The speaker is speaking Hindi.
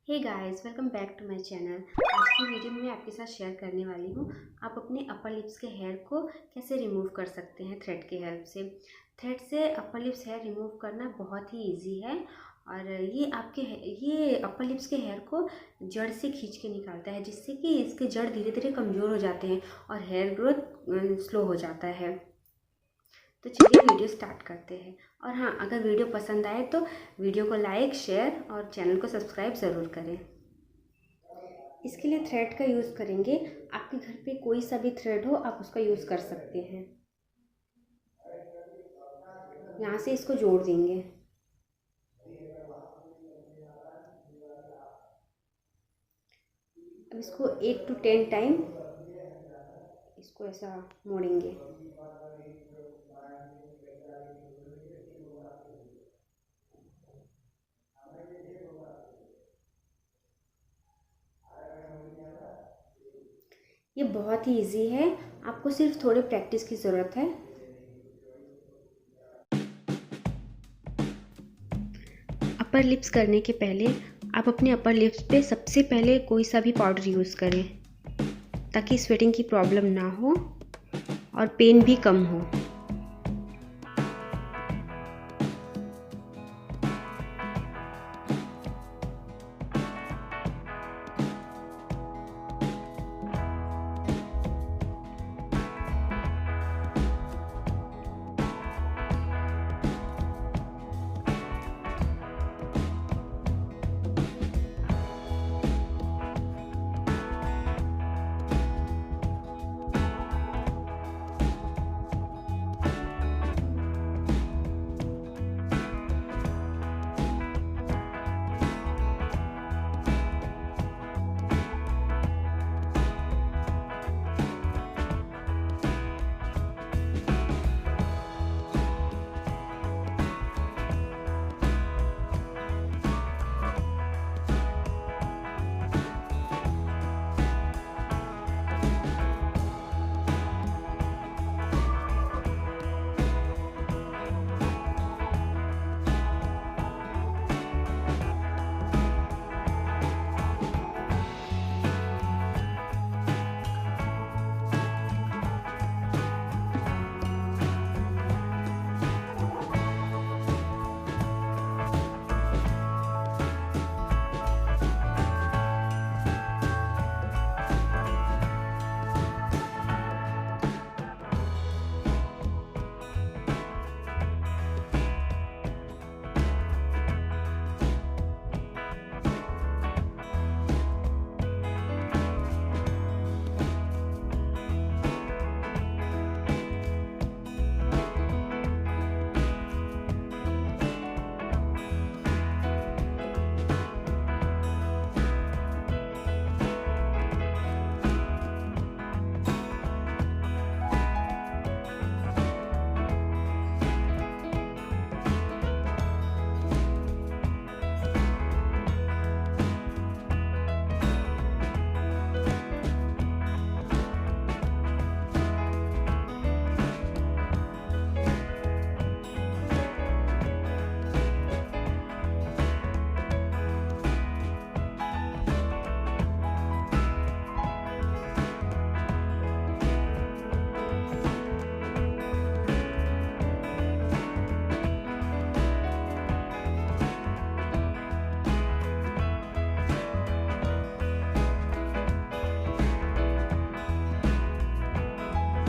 Hey guys, welcome back to my channel. आज की वीडियो में मैं आपके साथ शेयर करने वाली हूँ आप अपने अपर लिप्स के हेयर को कैसे रिमूव कर सकते हैं थ्रेड के हेल्प से। थ्रेड से अपर लिप्स हेयर रिमूव करना बहुत ही इजी है और ये अपर लिप्स के हेयर को जड़ से खींच के निकालता है, जिससे कि इसके जड़ धीरे धीरे कमज़ोर हो जाते हैं और हेयर ग्रोथ स्लो हो जाता है। तो चलिए वीडियो स्टार्ट करते हैं। और हाँ, अगर वीडियो पसंद आए तो वीडियो को लाइक, शेयर और चैनल को सब्सक्राइब ज़रूर करें। इसके लिए थ्रेड का यूज़ करेंगे। आपके घर पे कोई सा भी थ्रेड हो, आप उसका यूज़ कर सकते हैं। यहाँ से इसको जोड़ देंगे। अब इसको 8 to 10 टाइम इसको ऐसा मोड़ेंगे। ये बहुत ही इजी है, आपको सिर्फ थोड़े प्रैक्टिस की ज़रूरत है। अपर लिप्स करने के पहले आप अपने अपर लिप्स पे सबसे पहले कोई सा भी पाउडर यूज़ करें, ताकि स्वेटिंग की प्रॉब्लम ना हो और पेन भी कम हो।